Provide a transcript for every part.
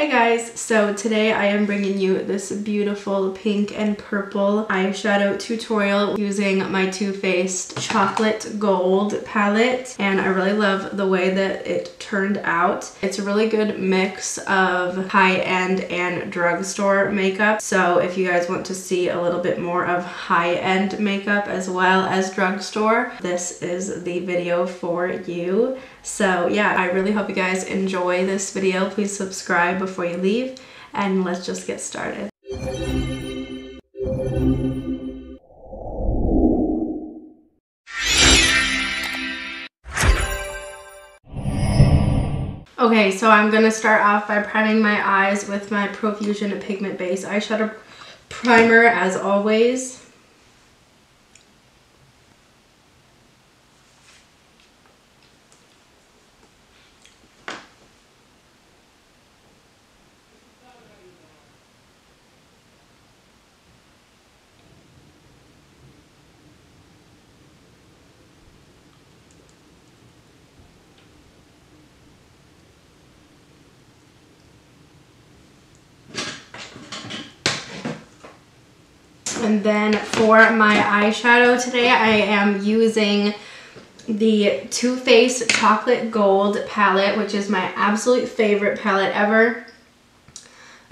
Hey guys, so today I am bringing you this beautiful pink and purple eyeshadow tutorial using my Too Faced Chocolate Gold palette, and I really love the way that it turned out. It's a really good mix of high-end and drugstore makeup, so if you guys want to see a little bit more of high-end makeup as well as drugstore, this is the video for you. So yeah, I really hope you guys enjoy this video. Please subscribe before you leave, and let's just get started. Okay, so I'm gonna start off by priming my eyes with my Profusion Pigment Base Eyeshadow Primer as always. And then for my eyeshadow today, I am using the Too Faced Chocolate Gold palette, which is my absolute favorite palette ever.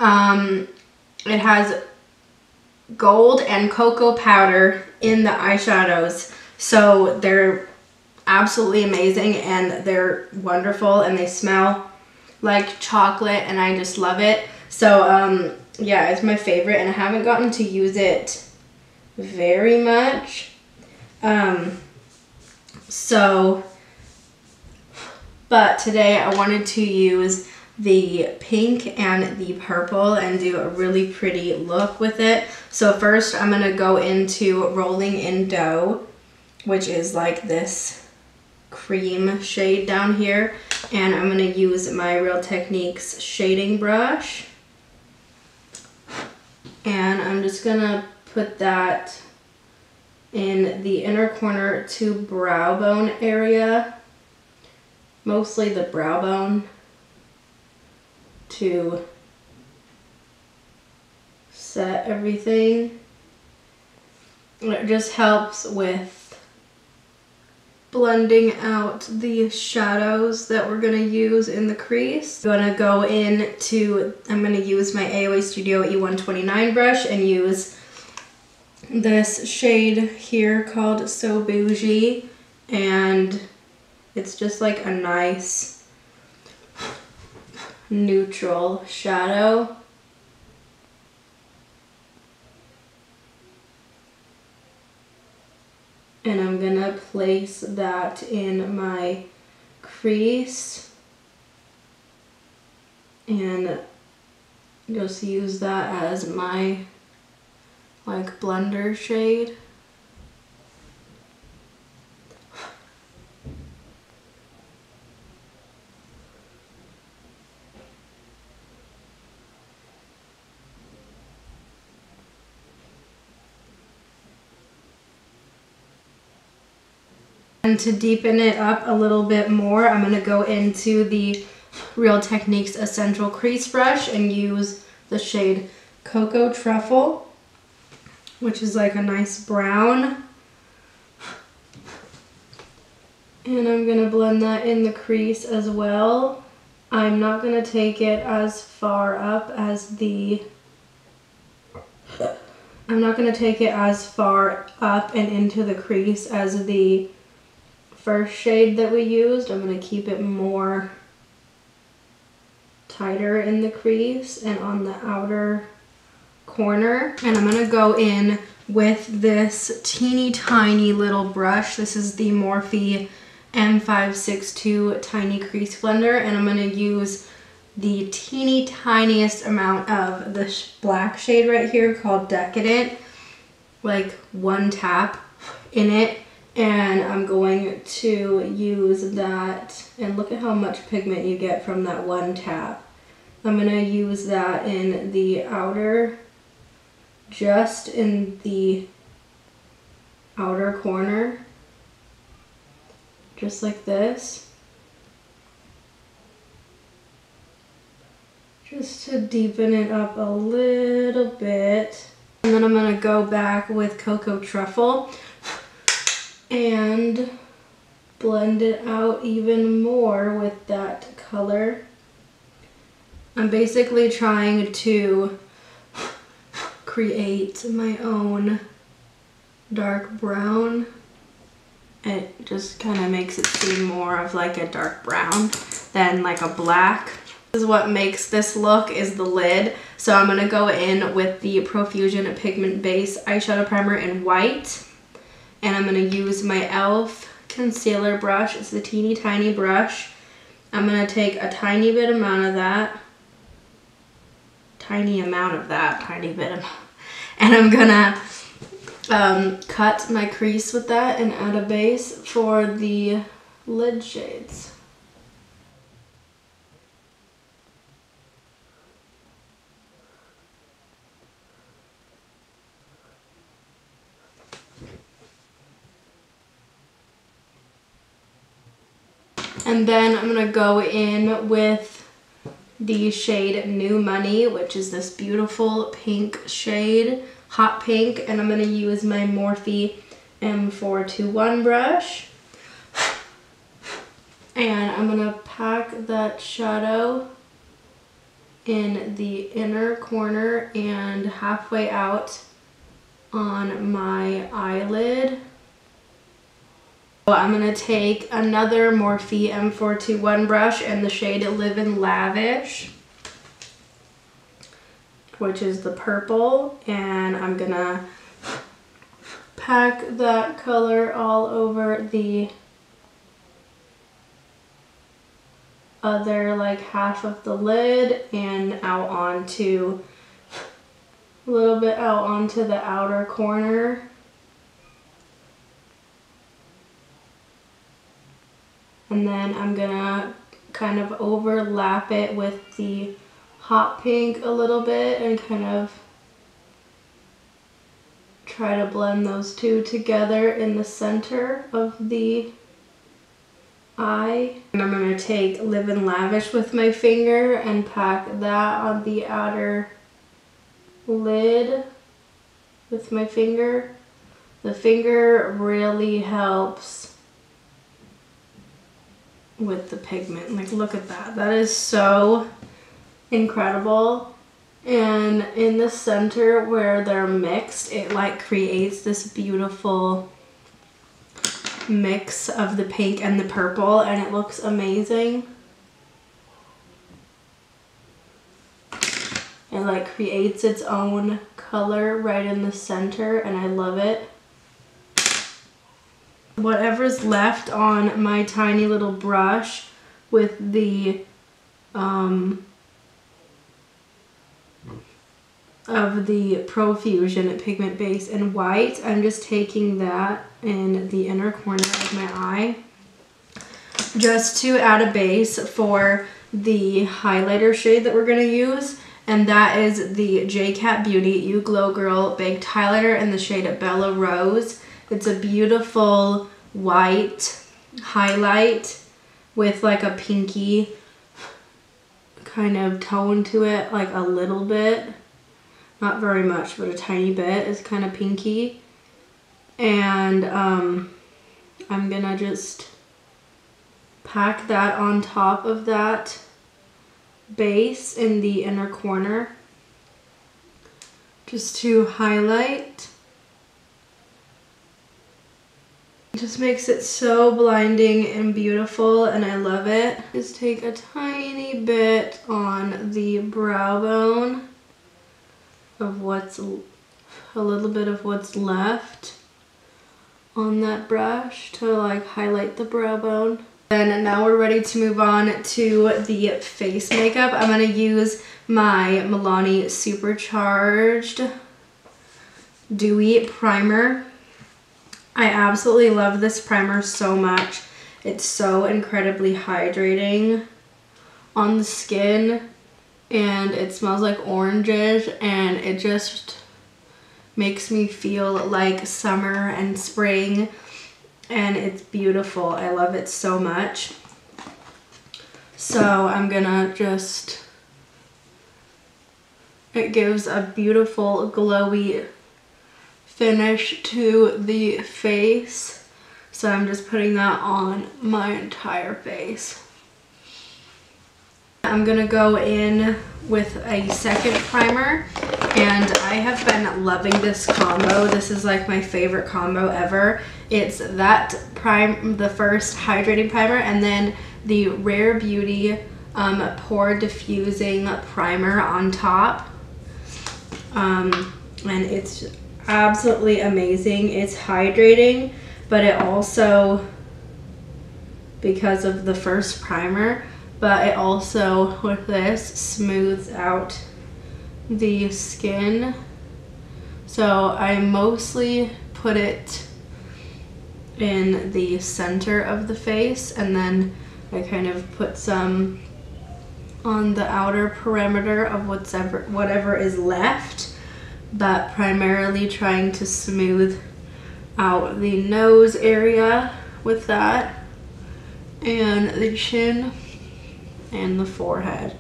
It has gold and cocoa powder in the eyeshadows, so they're absolutely amazing and they're wonderful and they smell like chocolate and I just love it. So yeah, it's my favorite and I haven't gotten to use it very much. But today I wanted to use the pink and the purple and do a really pretty look with it. So first I'm gonna go into Rolling in Dough, which is like this cream shade down here, and I'm gonna use my Real Techniques shading brush, and I'm just gonna put that in the inner corner to brow bone area, mostly the brow bone, to set everything. It just helps with blending out the shadows that we're gonna use in the crease. I'm gonna use my AOA Studio E129 brush and use this shade here called So Bougie, and it's just like a nice neutral shadow. And I'm gonna place that in my crease and just use that as my like blender shade. And to deepen it up a little bit more, I'm going to go into the Real Techniques Essential Crease Brush and use the shade Cocoa Truffle, which is like a nice brown. And I'm going to blend that in the crease as well. I'm not going to take it as far up as and into the crease as the first shade that we used. I'm going to keep it more tighter in the crease and on the outer corner. And I'm going to go in with this teeny tiny little brush. This is the Morphe M562 Tiny Crease Blender, and I'm going to use the teeny tiniest amount of this black shade right here called Decadent, like one tap in it. And I'm going to use that, and look at how much pigment you get from that one tap. I'm going to use that in the outer, just in the outer corner, just like this. just to deepen it up a little bit. And then I'm gonna go back with Cocoa Truffle and blend it out even more with that color. I'm basically trying to create my own dark brown. It just kind of makes it seem more of like a dark brown than like a black. This is what makes this look is the lid. So I'm gonna go in with the Profusion Pigment Base Eyeshadow Primer in white. And I'm gonna use my e.l.f. concealer brush. It's the teeny tiny brush. I'm gonna take a tiny bit amount of that. Tiny bit of, and I'm gonna cut my crease with that and add a base for the lid shades. And then I'm gonna go in with the shade New Money, which is this beautiful pink shade, hot pink, and I'm gonna use my Morphe M421 brush. And I'm gonna pack that shadow in the inner corner and halfway out on my eyelid. I'm gonna take another Morphe M421 brush in the shade Livin' Lavish, which is the purple, and I'm gonna pack that color all over the other like half of the lid and out onto a little bit out onto the outer corner. And then I'm gonna kind of overlap it with the hot pink a little bit and kind of try to blend those two together in the center of the eye. And I'm gonna take Livin' Lavish with my finger and pack that on the outer lid with my finger. The finger really helps with the pigment. Like, look at that. That is so incredible. And in the center where they're mixed, it like creates this beautiful mix of the pink and the purple, and it looks amazing. It like creates its own color right in the center, and I love it. Whatever's left on my tiny little brush with the of the Profusion Pigment Base in white, I'm just taking that in the inner corner of my eye just to add a base for the highlighter shade that we're going to use, and that is the JCat Beauty You Glow Girl Baked Highlighter in the shade Bella Rose. It's a beautiful white highlight with like a pinky kind of tone to it, like a little bit. Not very much, but a tiny bit is kind of pinky. And I'm gonna just pack that on top of that base in the inner corner just to highlight. It just makes it so blinding and beautiful, and I love it. Just take a tiny bit on the brow bone of what's a little bit of what's left on that brush to like highlight the brow bone. And now we're ready to move on to the face makeup. I'm going to use my Milani Supercharged Dewy Primer. I absolutely love this primer so much. It's so incredibly hydrating on the skin, and it smells like oranges, and it just makes me feel like summer and spring, and it's beautiful. I love it so much. So I'm gonna just It gives a beautiful glowy finish to the face. So I'm just putting that on my entire face. I'm gonna go in with a second primer, and I have been loving this combo. This is like my favorite combo ever. It's that the first hydrating primer, and then the Rare Beauty pore diffusing primer on top. And it's absolutely amazing. It's hydrating, but it also, because of the first primer, but it also, with this, smooths out the skin. So I mostly put it in the center of the face, and then I kind of put some on the outer perimeter of whatever is left, but primarily trying to smooth out the nose area with that, and the chin and the forehead,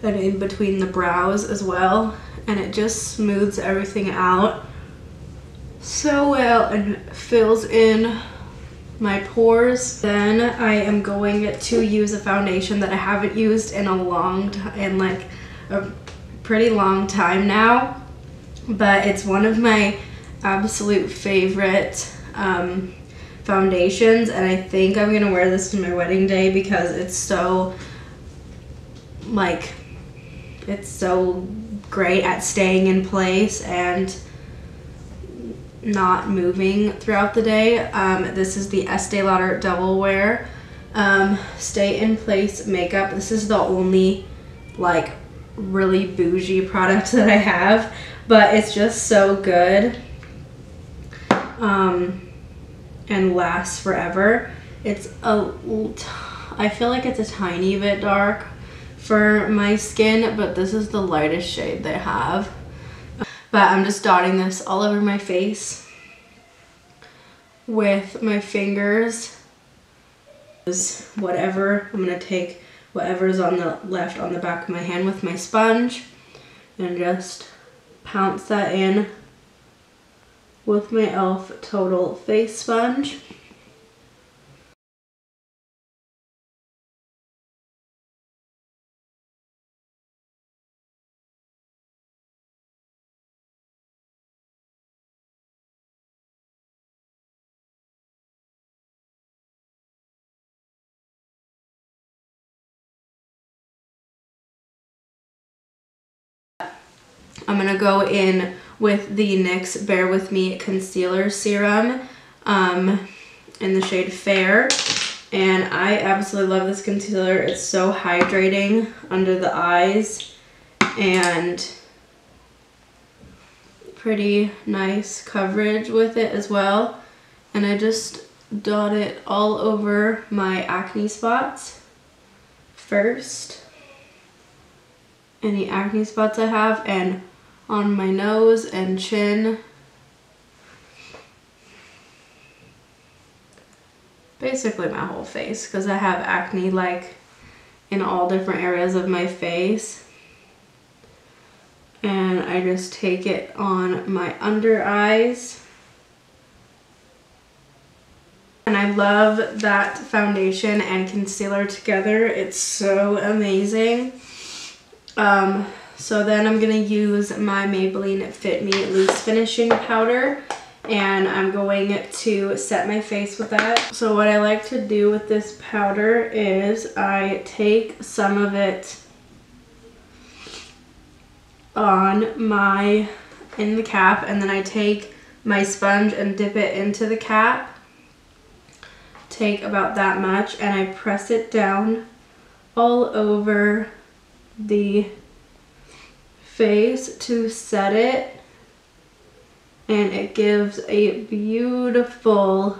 and in between the brows as well, and it just smooths everything out so well and fills in my pores. Then I am going to use a foundation that I haven't used in a pretty long time now, but it's one of my absolute favorite foundations, and I think I'm gonna wear this to my wedding day because it's so great at staying in place and not moving throughout the day. This is the Estee Lauder Double Wear Stay in Place makeup. This is the only like really bougie product that I have, but it's just so good and lasts forever. I feel like it's a tiny bit dark for my skin, but this is the lightest shade they have. But I'm just dotting this all over my face with my fingers. I'm gonna take whatever's on the left on the back of my hand with my sponge and just pounce that in with my e.l.f. Total Face Sponge. I'm gonna go in with the NYX Bare With Me Concealer Serum in the shade Fair. And I absolutely love this concealer. It's so hydrating under the eyes and pretty nice coverage with it as well. And I just dot it all over my acne spots first. Any acne spots I have, and on my nose and chin. Basically my whole face, because I have acne like in all different areas of my face. And I just take it on my under eyes. And I love that foundation and concealer together. It's so amazing. So then I'm gonna use my Maybelline Fit Me Loose Finishing Powder, and I'm going to set my face with that. So what I like to do with this powder is I take some of it in the cap, and then I take my sponge and dip it into the cap. Take about that much, and I press it down all over the face to set it, and it gives a beautiful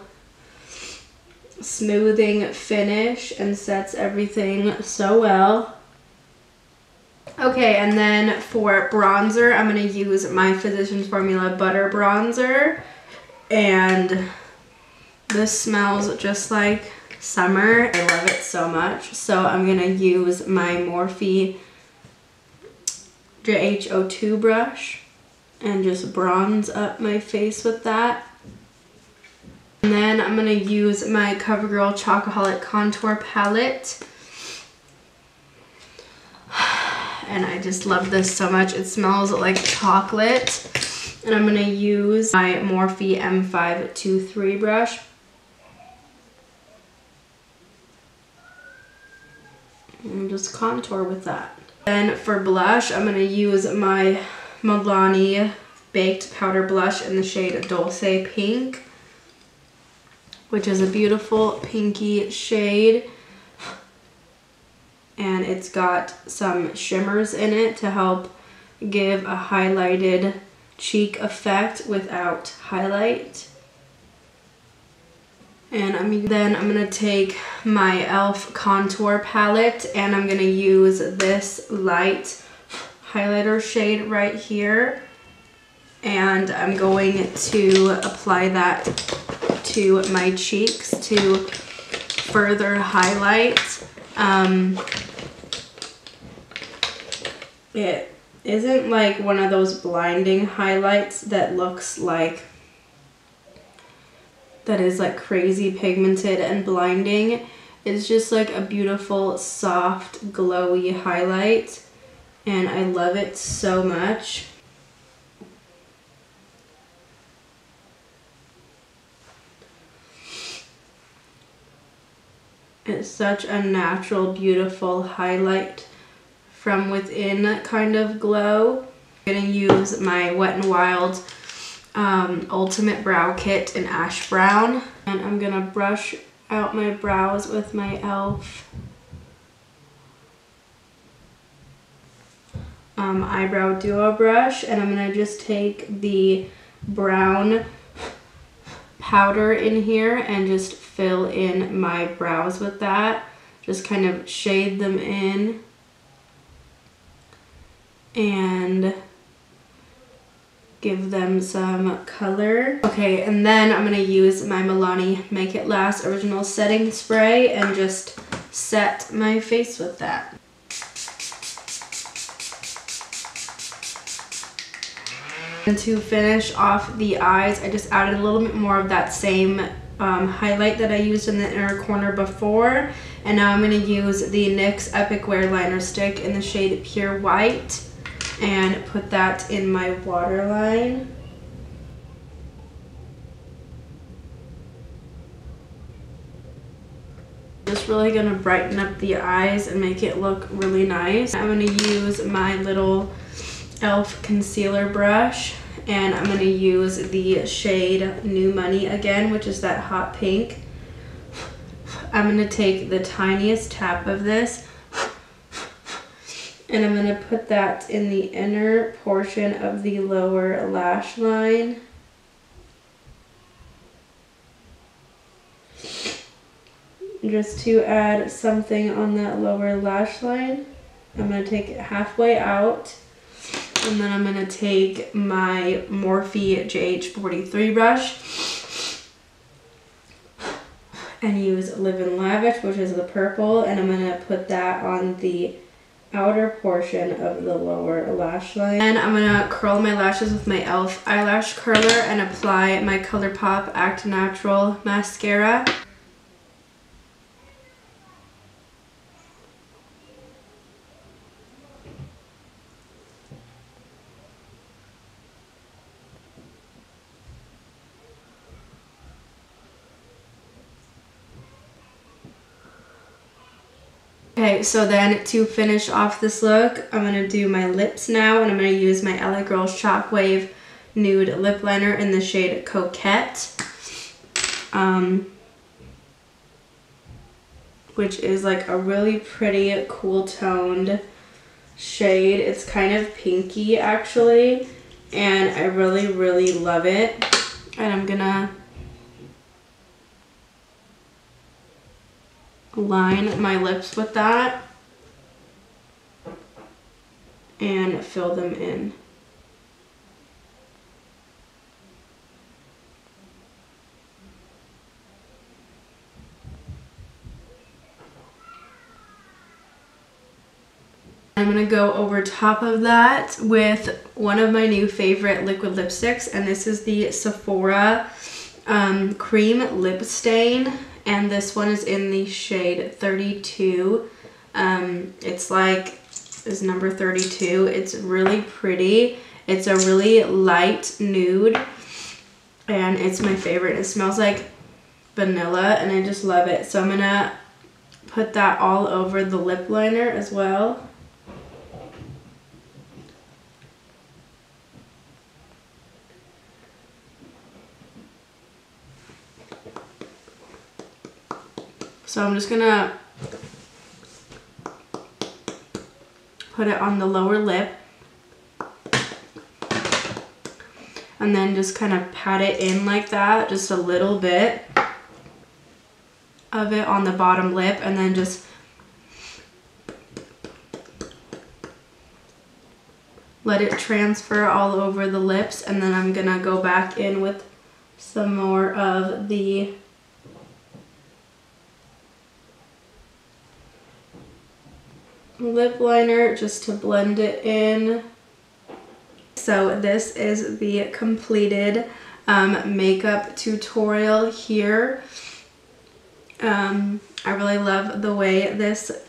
smoothing finish and sets everything so well. Okay, and then for bronzer, I'm going to use my Physicians Formula Butter Bronzer, and this smells just like summer. I love it so much. So I'm going to use my Morphe JH02 brush and just bronze up my face with that. And then I'm going to use my CoverGirl Chocoholic Contour Palette. And I just love this so much. It smells like chocolate. And I'm going to use my Morphe M523 brush. And just contour with that. Then for blush, I'm going to use my Milani Baked Powder Blush in the shade Dulce Pink, which is a beautiful pinky shade. And it's got some shimmers in it to help give a highlighted cheek effect without highlight. And then I'm going to take my e.l.f. contour palette and I'm going to use this light highlighter shade right here. And I'm going to apply that to my cheeks to further highlight. It isn't like one of those blinding highlights that looks like, that is like crazy pigmented and blinding. It's just like a beautiful, soft, glowy highlight. And I love it so much. It's such a natural, beautiful highlight from within kind of glow. I'm going to use my Wet n Wild Ultimate Brow Kit in Ash Brown. And I'm going to brush out my brows with my e.l.f. Eyebrow Duo brush. And I'm going to just take the brown powder in here and just fill in my brows with that. Just kind of shade them in. And give them some color. Okay, and then I'm going to use my Milani Make It Last Original Setting Spray and just set my face with that. And to finish off the eyes, I just added a little bit more of that same highlight that I used in the inner corner before. And now I'm going to use the NYX Epic Wear Liner Stick in the shade Pure White and put that in my waterline. Just really going to brighten up the eyes and make it look really nice. I'm going to use my little e.l.f. concealer brush and I'm going to use the shade New Money again, which is that hot pink. I'm going to take the tiniest tap of this and I'm going to put that in the inner portion of the lower lash line. Just to add something on that lower lash line. I'm going to take it halfway out. And then I'm going to take my Morphe JH43 brush and use Live and Lavish, which is the purple, and I'm going to put that on the outer portion of the lower lash line. And I'm going to curl my lashes with my e.l.f. eyelash curler and apply my ColourPop Act Natural mascara. Okay, so then to finish off this look, I'm going to do my lips now, and I'm going to use my LA Girl Shockwave Nude Lip Liner in the shade Coquette, which is like a really pretty, cool toned shade. It's kind of pinky actually, and I really, really love it. And I'm going to line my lips with that and fill them in. I'm going to go over top of that with one of my new favorite liquid lipsticks, and this is the Sephora Cream Lip Stain, and this one is in the shade 32. It's like, is number 32. It's really pretty. It's a really light nude, and it's my favorite. It smells like vanilla, and I just love it. So I'm going to put that all over the lip liner as well. So I'm just gonna put it on the lower lip and then just kind of pat it in like that, just a little bit of it on the bottom lip, and then just let it transfer all over the lips. And then I'm gonna go back in with some more of the lip liner just to blend it in. So this is the completed makeup tutorial here. I really love the way this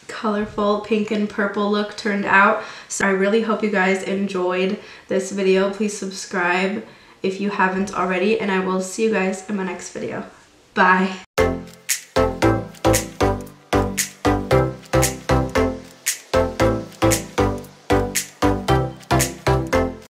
colorful pink and purple look turned out. So I really hope you guys enjoyed this video. Please subscribe if you haven't already, and I will see you guys in my next video. Bye.